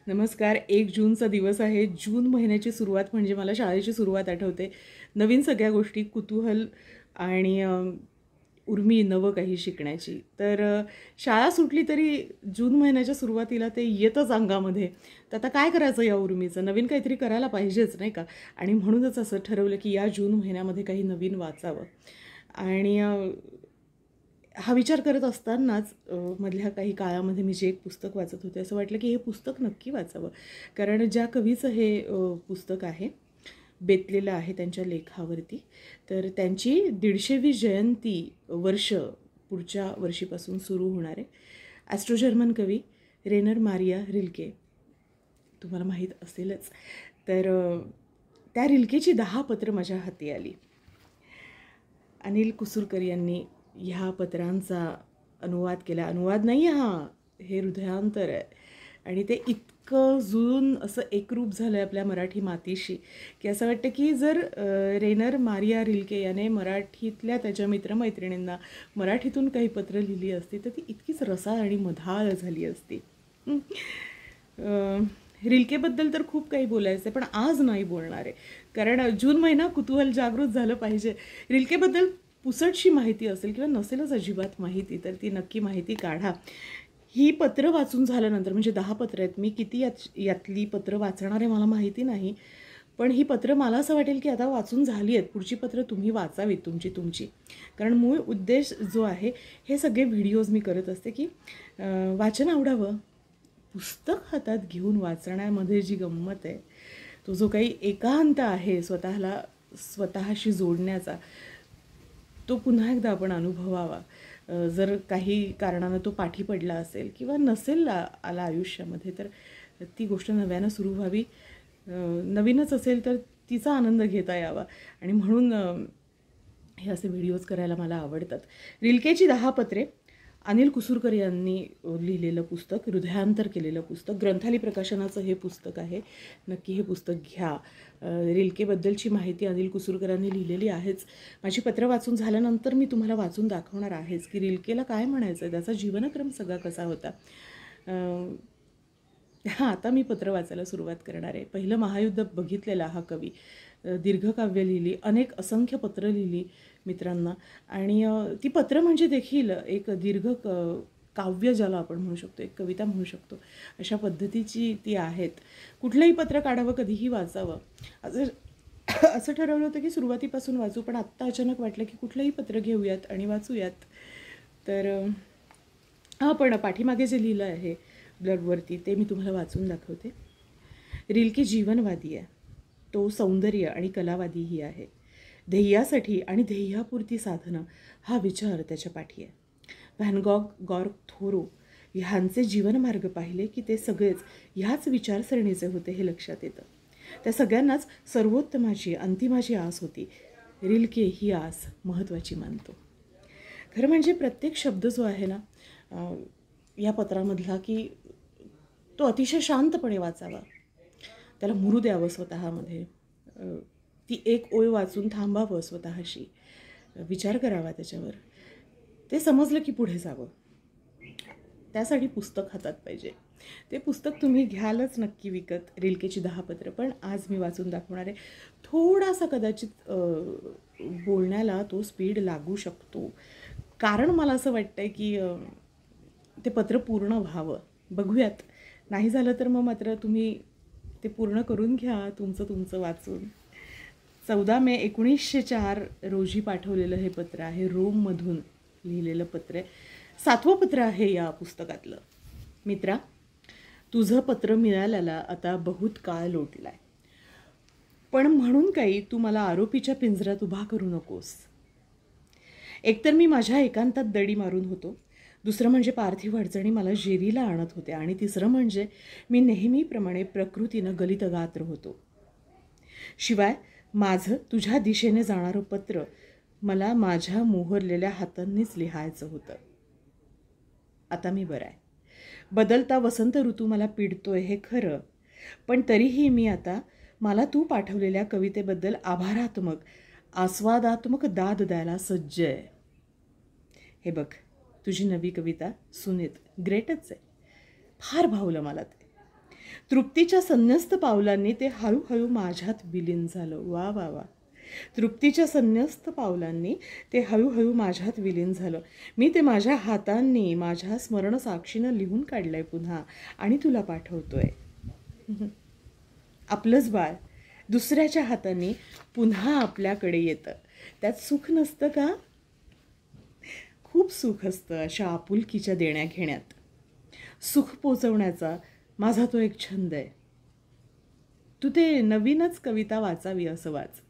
नमस्कार. 1 जूनचा दिवस आहे. जून महिन्याची सुरुवात म्हणजे मला शाळेची सुरुवात आठवते. नवीन सगळ्या गोष्टी, कुतूहल आणि उर्मी, नवं काही शिकण्याची. तर शाळा सुटली तरी जून महिन्याच्या सुरुवातीला ते येतच अंगामध्ये. तर आता काय करायचं या उर्मीचं? नवीन काहीतरी करायला पाहिजेच नाही का? आणि म्हणूनच असं ठरवलं की या जून महिन्यामध्ये काही नवीन वाचावं. आणि हा विचार करत असतानाच मधल्या काही काळामध्ये मी जे एक पुस्तक वाचत होते, असं वाटलं की हे पुस्तक नक्की वाचावं. कारण ज्या कवीचं हे पुस्तक आहे, बेतलेलं आहे त्यांच्या लेखावरती, तर त्यांची 150वी जयंती वर्ष पुढच्या वर्षीपासून सुरू होणार आहे. ॲस्ट्रो जर्मन कवी रेनर मारिया रिल्के, तुम्हाला माहीत असेलच. तर त्या रिल्केची 10 पत्र माझ्या हाती आली. अनिल कुसूरकर यांनी ह्या पत्रांचा अनुवाद केला. अनुवाद नाही हे हृदयांतर आहे. आणि ते इतकं जुळून असं एकरूप झालं आहे आपल्या मराठी मातीशी की असं वाटतं की जर रेनर मारिया रिल्के याने मराठीतल्या त्याच्या मित्रमैत्रिणींना मराठीतून काही पत्र लिहिली असती तर ती इतकीच रसाळ आणि मधाळ झाली असती. रिल्केबद्दल तर खूप काही बोलायचं आहे, पण आज नाही बोलणार आहे. कारण जून महिना कुतूहल जागृत झालं पाहिजे. रिल्केबद्दल पुसटशी माहिती असेल किंवा नसेलच अजिबात माहिती, तर ती नक्की माहिती काढा. ही पत्र वाचून झाल्यानंतर, म्हणजे 10 पत्र आहेत, मी किती यातली पत्र वाचणार आहे मला माहिती नाही, पण ही पत्र मला असं वाटेल की आता वाचून झाली आहेत. पुढची पत्र तुम्ही वाचावीत तुमची. कारण मूळ उद्देश जो आहे, हे सगळे व्हिडिओज मी करत असते की वाचन आवडावं. पुस्तक हातात घेऊन वाचण्यामध्ये जी गंमत आहे, तो जो काही एकांत आहे स्वतःशी जोडण्याचा, तो पुन्हा एकदा आपण अनुभवावा. जर काही कारणानं तो पाठी पडला असेल किंवा नसेल आला आयुष्यामध्ये, तर ती गोष्ट नव्यानं सुरू व्हावी. नवीनच असेल तर तिचा आनंद घेता यावा. आणि म्हणून हे असे व्हिडिओज करायला मला आवडतात. रिल्केची 10 पत्रे, अनिल कुसूरकर यांनी लिहिलेलं पुस्तक, हृदयांतर केलेलं पुस्तक, ग्रंथाली प्रकाशनाचं हे पुस्तक आहे. नक्की हे पुस्तक घ्या. रिल्केबद्दलची माहिती अनिल कुसूरकरांनी लिहिलेली आहेच. माझी पत्र वाचून झाल्यानंतर मी तुम्हाला वाचून दाखवणार आहेच की रिल्केला काय म्हणायचं आहे, त्याचा जीवनक्रम सगळा कसा होता. आता मी पत्र वाचायला सुरुवात करणार आहे. पहिलं महायुद्ध बघितलेला हा कवी, दीर्घकाव्य लिहिली, असंख्य पत्र लिहिली मित्रांना. आणि ती पत्र म्हणजे देखील एक दीर्घ काव्य ज्याला आपण म्हणू शकतो, एक कविता म्हणू शकतो, अशा पद्धतीची ती आहेत. कुठलंही पत्र काढावं, कधीही वाचावं असं ठरवलं होतं की सुरुवातीपासून वाचू, पण आत्ता अचानक वाटलं की कुठलंही पत्र घेऊयात आणि वाचूयात. तर पण पाठीमागे जे लिहिलं आहे ब्लडवरती, ते मी तुम्हाला वाचून दाखवते. रिल्के जीवनवादी आहे, तो सौंदर्य आणि कलावादीही आहे. ध्येयासाठी आणि ध्येयापुरती साधनं हा विचार त्याच्या पाठी आहे. व्हॅन गॉग, गॉर्ग, थोरो ह्यांचे जीवनमार्ग पाहिले की ते सगळेच ह्याच विचारसरणीचे होते हे लक्षात येतं. त्या सगळ्यांनाच सर्वोत्तमाची, अंतिमाची आस होती. रिल्के ही आस महत्त्वाची मानतो. खरं म्हणजे प्रत्येक शब्द जो आहे ना या पत्रामधला, की तो अतिशय शांतपणे वाचावा, त्याला मुरू द्यावं स्वतःमध्ये. ती एक ओळ वाचून थांबावं, स्वतःशी विचार करावा त्याच्यावर. ते समजलं की पुढे जावं. त्यासाठी पुस्तक हातात पाहिजे. ते पुस्तक तुम्ही घ्यालच नक्की विकत, रिल्केची 10 पत्र. पण आज मी वाचून दाखवणार आहे. थोडासा कदाचित बोलण्याला तो स्पीड लागू शकतो, कारण मला असं वाटतंय की ते पत्र पूर्ण व्हावं. बघूयात, नाही झालं तर मग मात्र तुम्ही ते पूर्ण करून घ्या तुमचं वाचून. 14 मे 1904 रोजी पाठवलेलं हे पत्र आहे. रोममधून लिहिलेलं पत्र आहे. 7वं पत्र आहे या पुस्तकातलं. मित्रा, तुझं पत्र मिळाल्याला आता बहुत काळ लोटलाय, पण म्हणून काही तू मला आरोपीच्या पिंजऱ्यात उभा करू नकोस. एकतर मी माझ्या एकांतात दडी मारून होतो, दुसरं म्हणजे पार्थिव अडचणी मला जेरीला आणत होते, आणि तिसरं म्हणजे मी नेहमीप्रमाणे प्रकृतीनं गलितगात्र होतो. शिवाय माझं तुझ्या दिशेने जाणारं पत्र मला माझ्या मोहरलेल्या हातांनीच लिहायचं होतं. आता मी बरं आहे. बदलता वसंत ऋतू मला पिडतोय हे खरं, पण तरीही मी आता मला तू पाठवलेल्या कवितेबद्दल आभारात्मक, आस्वादात्मक दाद द्यायला सज्ज आहे. हे बघ, तुझी नवी कविता सुनीत ग्रेटच आहे. फार भावलं मला ते. तृप्तीच्या संन्यस्त पावलांनी ते हळूहळू माझ्यात विलीन झालं. वा वा वा. तृप्तीच्या संन्यस्त पावलांनी ते हळूहळू माझ्यात विलीन झालं. मी ते माझ्या हातांनी माझ्या स्मरणसाक्षीनं लिहून काढलंय पुन्हा आणि तुला पाठवतोय. आपलंच बाळ दुसऱ्याच्या हातांनी पुन्हा आपल्याकडे येतं. त्यात सुख नसतं का? खूप सुख असतं अशा आपुलकीच्या देण्या घेण्यात. सुख पोचवण्याचा माझा तो एक छंद आहे. तू ते नवीनच कविता वाचावी असं वाच.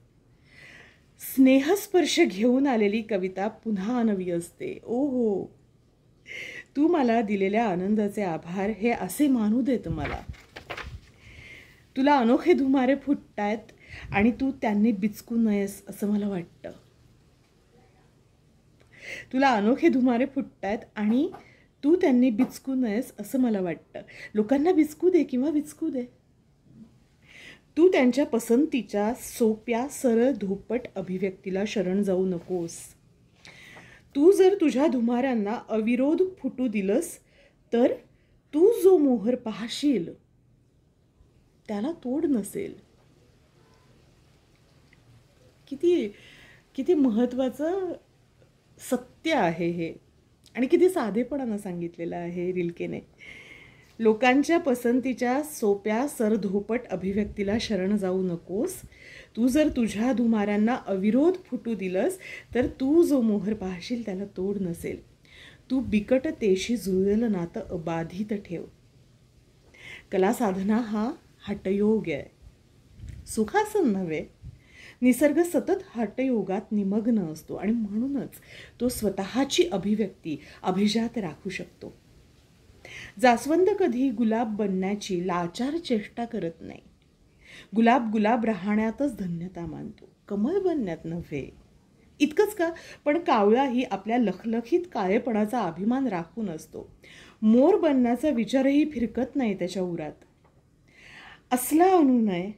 स्नेहस्पर्श घेऊन आलेली कविता पुन्हा नवी असते. ओ हो, तू मला दिलेल्या आनंदाचे आभार हे असे मानू देत मला. तुला अनोखे धुमारे फुटतायत आणि तू त्यांनी बिचकू नयेस असं मला वाटतं. तुला अनोखे धुमारे फुटतायत आणि तू त्यांनी बिचकू नयेस असं मला वाटतं. लोकांना बिचकू दे किंवा विचकू दे. तू त्यांच्या पसंतीच्या सोप्या सरळ धोपट अभिव्यक्तीला शरण जाऊ नकोस. तू जर तुझ्या धुमाऱ्यांना अविरोध फुटू दिलंस तर तू जो मोहर पाहशील त्याला तोड नसेल. किती किती महत्त्वाचं सत्य आहे हे आणि किती साधेपणानं सांगितलेलं आहे रिल्केने. लोकांच्या पसंतीच्या सोप्या सरधोपट अभिव्यक्तीला शरण जाऊ नकोस. तू जर तुझ्या धुमाऱ्यांना अविरोध फुटू दिलंस तर तू जो मोहर पाहशील त्याला तोड नसेल. तू बिकटतेशी जुळलेलं नातं अबाधित ठेव. कला साधना हा हठयोग आहे, सुखासन नव्हे. निसर्ग सतत हठयोगात निमग्न असतो आणि म्हणूनच तो स्वतःची अभिव्यक्ती अभिजात राखू शकतो. जास्वंद कधी गुलाब बनण्याची लाचार चेष्टा करत नाही. गुलाब गुलाब राहण्यातच धन्यता मानतो, कमळ बनण्यात नव्हे. इतकंच का, पण कावळाही आपल्या लखलखीत काळेपणाचा अभिमान राखून असतो. मोर बनण्याचा विचारही फिरकत नाही त्याच्या उरात. असला अनुनय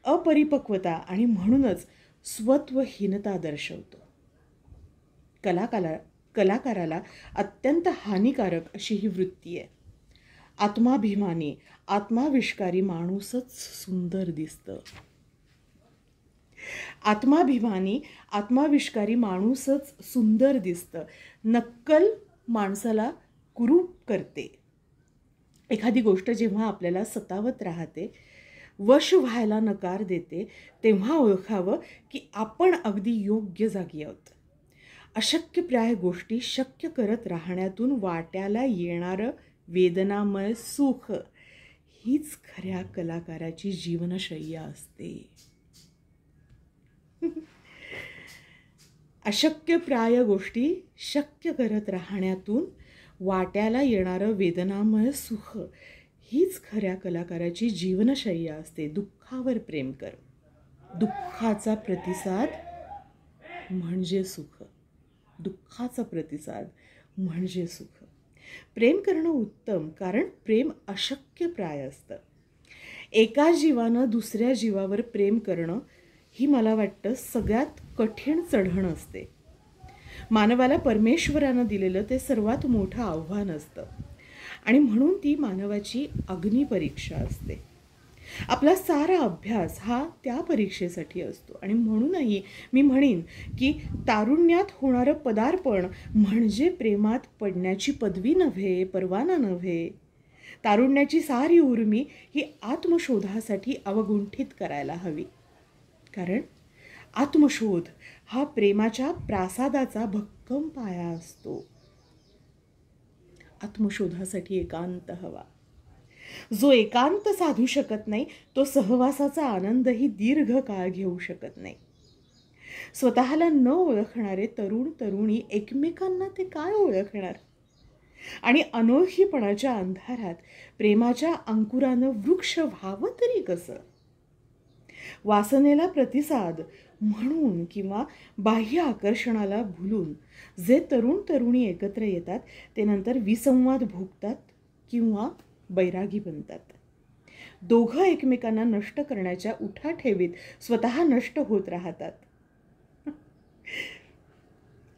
अपरिपक्वता आणि म्हणूनच स्वत्वहीनता दर्शवतो. कलाकाराला अत्यंत हानिकारक अशी ही वृत्ती आहे. आत्माभिमानी आत्माविष्कारी माणूसच सुंदर दिसतं. आत्माभिमानी आत्माविष्कारी माणूसच सुंदर दिसतं. नक्कल माणसाला कुरूप करते. एखादी गोष्ट जेव्हा आपल्याला सतावत राहते, वश व्हायला नकार देते, तेव्हा ओळखावं की आपण अगदी योग्य जागी आहोत. अशक्यप्राय गोष्टी शक्य करत राहण्यातून वाट्याला येणारं वेदनामय सुख हीच खऱ्या कलाकाराची जीवनशय्या असते. अशक्यप्राय गोष्टी शक्य करत राहण्यातून वाट्याला येणारं वेदनामय सुख हीच खऱ्या कलाकाराची जीवनशय्या असते. दुःखावर प्रेम कर. दुःखाचा प्रतिसाद म्हणजे सुख. दुःखाचा प्रतिसाद म्हणजे सुख. प्रेम करणं उत्तम, कारण प्रेम अशक्यप्राय असतं. एका जीवानं दुसऱ्या जीवावर प्रेम करणं ही मला वाटतं सगळ्यात कठीण चढण असते. मानवाला परमेश्वरानं दिलेलं ते सर्वात मोठं आव्हान असतं आणि म्हणून ती मानवाची अग्निपरीक्षा असते. आपला सारा अभ्यास हा त्या परीक्षेसाठी असतो आणि म्हणूनही मी म्हणेन की तारुण्यात होणारं पदार्पण म्हणजे प्रेमात पडण्याची पदवी नव्हे, परवाना नव्हे. तारुण्याची सारी उर्मी ही आत्मशोधासाठी अवगुंठित करायला हवी, कारण आत्मशोध हा प्रेमाच्या प्रासादाचा भक्कम पाया असतो. आत्मशोधासाठी एकांत हवा. जो एकांत साधू शकत नाही तो सहवासाचा आनंदही दीर्घ काळ घेऊ शकत नाही. स्वतःला न ओळखणारे तरुण तरुणी एकमेकांना ते काय ओळखणार? आणि अनोळखीपणाच्या अंधारात प्रेमाच्या अंकुरानं वृक्ष व्हावं तरी कसं? वासनेला प्रतिसाद म्हणून किंवा बाह्य आकर्षणाला भुलून जे तरुण तरुणी एकत्र येतात ते नंतर विसंवाद भोगतात किंवा बैरागी बनतात. दोघं एकमेकांना नष्ट करण्याच्या उठाठेवीत स्वतः नष्ट होत राहतात.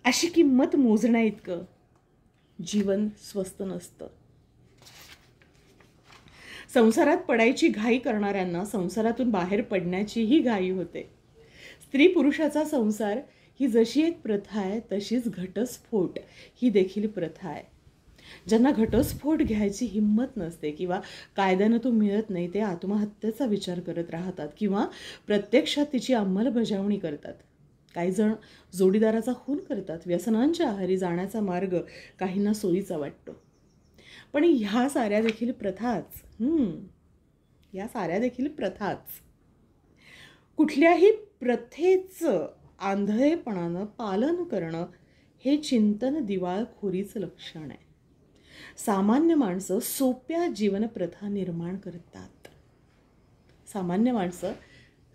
अशी किंमत मोजण्या इतकं जीवन स्वस्त नसतं. संसारात पडायची घाई करणाऱ्यांना संसारातून बाहेर पडण्याचीही घाई होते. स्त्री पुरुषाचा संसार ही जशी एक प्रथा आहे तशीच घटस्फोट ही देखील प्रथा आहे. ज्यांना घटस्फोट घ्यायची हिंमत नसते किंवा कायद्यानं तो मिळत नाही ते आत्महत्येचा विचार करत राहतात किंवा प्रत्यक्षात तिची अंमलबजावणी करतात. काही जण जोडीदाराचा खून करतात. व्यसनांच्या आहारी जाण्याचा मार्ग काहींना सोयीचा वाटतो. पण ह्या साऱ्या देखील प्रथाच. या साऱ्या देखील प्रथाच. कुठल्याही प्रथेचं आंधळेपणानं पालन करणं हे चिंतन दिवाळखोरीचं लक्षण आहे. सामान्य माणसं सोप्या जीवनप्रथा निर्माण करतात. सामान्य माणसं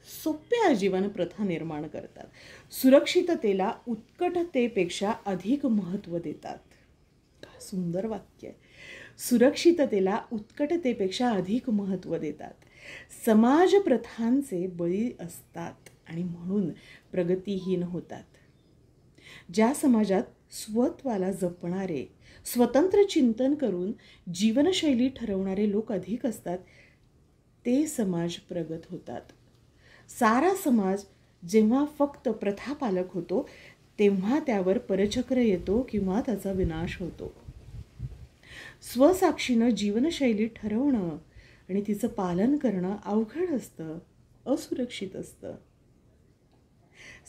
सोप्या जीवनप्रथा निर्माण करतात. सुरक्षिततेला उत्कटतेपेक्षा अधिक महत्त्व देतात. काय सुंदर वाक्य आहे. सुरक्षिततेला उत्कटतेपेक्षा अधिक महत्त्व देतात. समाज प्रथांचे बळी असतात आणि म्हणून प्रगतीहीन होतात. ज्या समाजात स्वत्वाला जपणारे, स्वतंत्र चिंतन करून जीवनशैली ठरवणारे लोक अधिक असतात ते समाज प्रगत होतात. सारा समाज जेव्हा फक्त प्रथा पालक होतो तेव्हा त्यावर परचक्र येतो किंवा त्याचा विनाश होतो. स्वसाक्षीनं जीवनशैली ठरवणं आणि तिचं पालन करणं अवघड असतं, असुरक्षित असतं.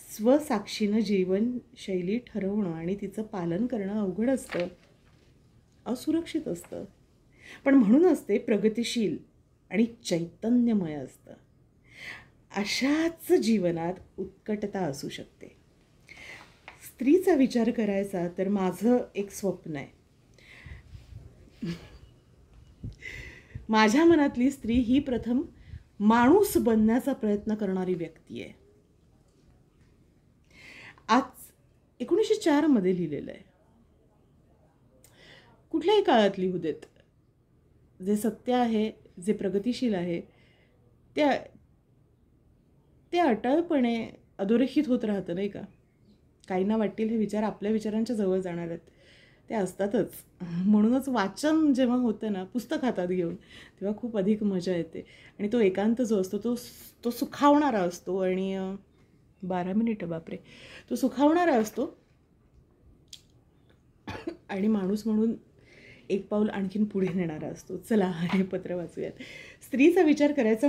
स्वसाक्षीनं जीवनशैली ठरवणं आणि तिचं पालन करणं अवघड असतं, असुरक्षित असतं. पण म्हणूनच ते प्रगतिशील आणि चैतन्यमय असतं. अशाच जीवनात उत्कटता असू शकते. स्त्रीचा विचार करायचा तर माझं एक स्वप्न आहे. माझ्या मनातली स्त्री ही प्रथम माणूस बनण्याचा प्रयत्न करणारी व्यक्ती आहे. आज 1904 मध्ये लिहिलेलं आहे. कुठल्याही काळात लिहू देत. जे सत्य आहे, जे प्रगतिशील आहे ते अटळपणे अधोरेखित होत राहतं, नाही का? काहींना वाटतील हे विचार आपल्या विचारांच्या जवळ जाणार आहेत. ते असतातच. म्हणूनच वाचन जेव्हा होतं ना, पुस्तक हातात घेऊन, तेव्हा खूप अधिक मजा येते. आणि तो एकांत जो असतो तो सुखावणारा असतो. आणि 12 मिनिटं, बापरे, तो सुखावणारा असतो. आणि माणूस म्हणून एक पाऊल आणखीन पुढे नेणारा असतो. चला हे पत्र वाचूयात. स्त्रीचा विचार करायचा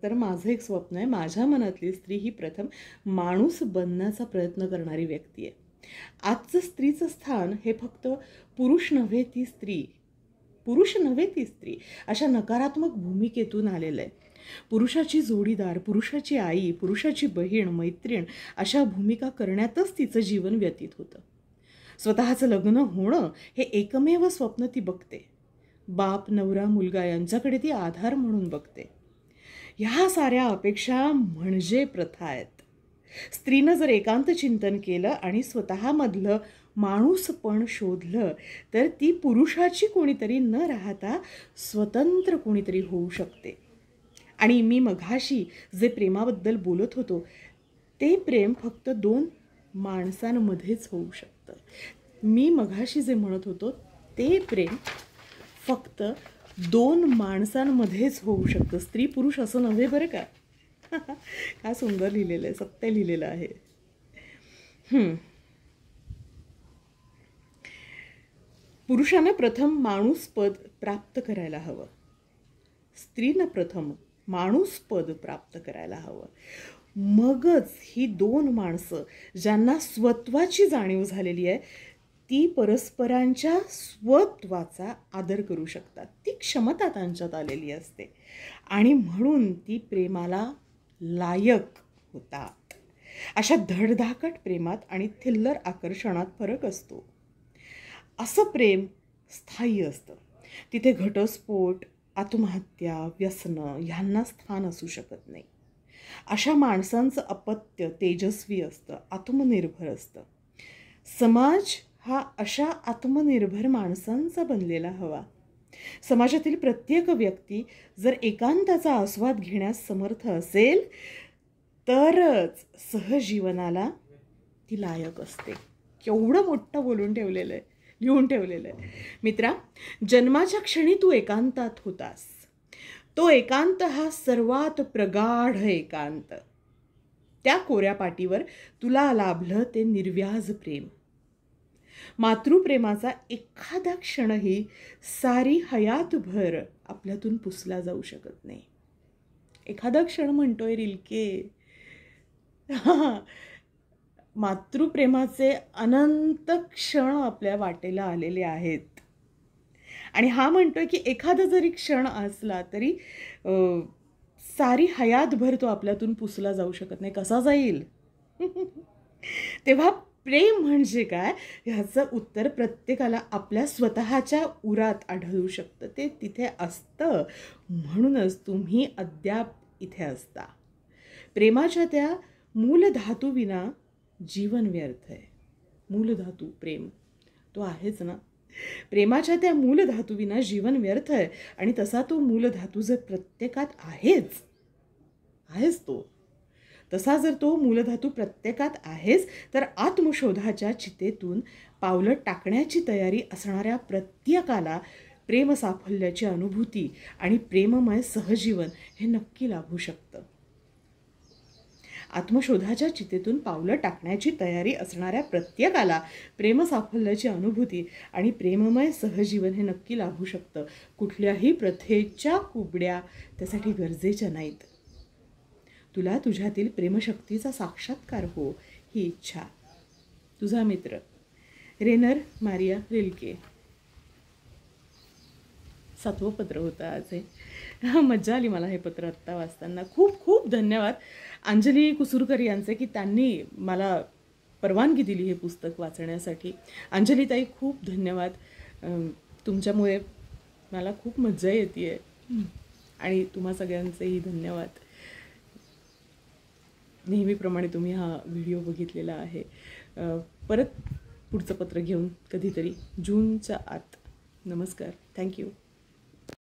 तर माझं एक स्वप्न आहे. माझ्या मनातली स्त्री ही प्रथम माणूस बनण्याचा प्रयत्न करणारी व्यक्ती आहे. आजचं स्त्रीचं स्थान हे फक्त पुरुष नव्हे ती स्त्री अशा नकारात्मक भूमिकेतून आलेलं आहे. पुरुषाची जोडीदार, पुरुषाची आई, पुरुषाची बहीण, मैत्रीण अशा भूमिका करण्यातच तिचं जीवन व्यतीत होतं. स्वतःचं लग्न होणं हे एकमेव स्वप्न ती बघते. बाप, नवरा, मुलगा यांच्याकडे ती आधार म्हणून बघते. ह्या साऱ्या अपेक्षा म्हणजे प्रथा आहेत. स्त्रीनं जर एकांत चिंतन केलं आणि स्वतःमधलं माणूसपण शोधलं तर ती पुरुषाची कोणीतरी न राहता स्वतंत्र कोणीतरी होऊ शकते. आणि मी मघाशी जे प्रेमाबद्दल बोलत होतो ते प्रेम फक्त 2 माणसांमध्येच होऊ शकतं. मी मघाशी जे म्हणत होतो ते प्रेम फक्त 2 माणसांमध्येच होऊ शकतं. स्त्री पुरुष असं नव्हे बरं का. काय सुंदर लिहिलेलं आहे, सत्य लिहिलेलं आहे. पुरुषानं प्रथम माणूसपद प्राप्त करायला हवं. स्त्रीनं प्रथम माणूसपद प्राप्त करायला हवं. मगच ही 2 माणसं ज्यांना स्वत्वाची जाणीव झालेली आहे ती परस्परांच्या स्वत्वाचा आदर करू शकतात. ती क्षमता त्यांच्यात आलेली असते आणि म्हणून ती प्रेमाला लायक होतात. अशा धडधाकट प्रेमात आणि थिल्लर आकर्षणात फरक असतो. असं प्रेम स्थायी असतं. तिथे घटस्फोट, आत्महत्या, व्यसनं ह्यांना स्थान असू शकत नाही. अशा माणसांचं अपत्य तेजस्वी असतं, आत्मनिर्भर असतं. समाज हा अशा आत्मनिर्भर माणसांचा बनलेला हवा. समाजातील प्रत्येक व्यक्ती जर एकांताचा आस्वाद घेण्यास समर्थ असेल तरच सहजीवनाला ती लायक असते. केवढं मोठं बोलून ठेवलेलं आहे, लिहून ठेवलेलं आहे. मित्रा, जन्माच्या क्षणी तू एकांतात होतास. तो एकांत हा सर्वात प्रगाढ एकांत. त्या कोऱ्या पाटीवर तुला लाभलं ते निर्व्याज प्रेम. मातृप्रेमाचा एखादा क्षणही सारी हयातभर आपल्यातून पुसला जाऊ शकत नाही. एखादा क्षण म्हणतोय रिलके. मातृप्रेमाचे अनंत क्षण आपल्या वाटेला आलेले आहेत. आणि हा म्हणतोय की एखादा जरी क्षण असला तरी सारी हयातभर तो आपल्यातून पुसला जाऊ शकत नाही. कसा जाईल? तेव्हा प्रेम म्हणजे काय ह्याचं उत्तर प्रत्येकाला आपल्या स्वतःच्या उरात आढळू शकतं. ते तिथे असतं म्हणूनच तुम्ही अद्याप इथे असता. प्रेमाच्या त्या मूलधातूविना जीवन व्यर्थ आहे. मूलधातू प्रेम तो आहेच ना. प्रेमाच्या त्या मूलधातूविना जीवन व्यर्थ आहे. आणि तसा तो मूलधातू जर प्रत्येकात आहेच तो तसा जर तो मूलधातू प्रत्येकात आहेच तर आत्मशोधाच्या चितेतून पावलं टाकण्याची तयारी असणाऱ्या प्रत्येकाला प्रेमसाफल्याची अनुभूती आणि प्रेममय सहजीवन हे नक्की लाभू शकतं. आत्मशोधाच्या चितेतून पावलं टाकण्याची तयारी असणाऱ्या प्रत्येकाला प्रेमसाफल्याची अनुभूती आणि प्रेममय सहजीवन हे नक्की लाभू शकतं. कुठल्याही प्रथेच्या कुबड्या त्यासाठी गरजेच्या नाहीत. तुला तुझ्यातील प्रेमशक्तीचा साक्षात्कार हो ही इच्छा. तुझा मित्र रेनर मारिया रिल्के. 7वं पत्र होतं आज हे. मज्जा आली मला हे पत्र आत्ता वाचताना. खूप खूप धन्यवाद अंजली कुसूरकर यांचे की त्यांनी मला परवानगी दिली हे पुस्तक वाचण्यासाठी. अंजलीताई खूप धन्यवाद. तुमच्यामुळे मला खूप मज्जा येते आहे आणि तुम्हा सगळ्यांचेही धन्यवाद. नेहमीप्रमाणे तुम्ही हा व्हिडिओ बघितलेला आहे. परत पुढचं पत्र घेऊन कधीतरी जूनच्या आत. नमस्कार. थँक्यू.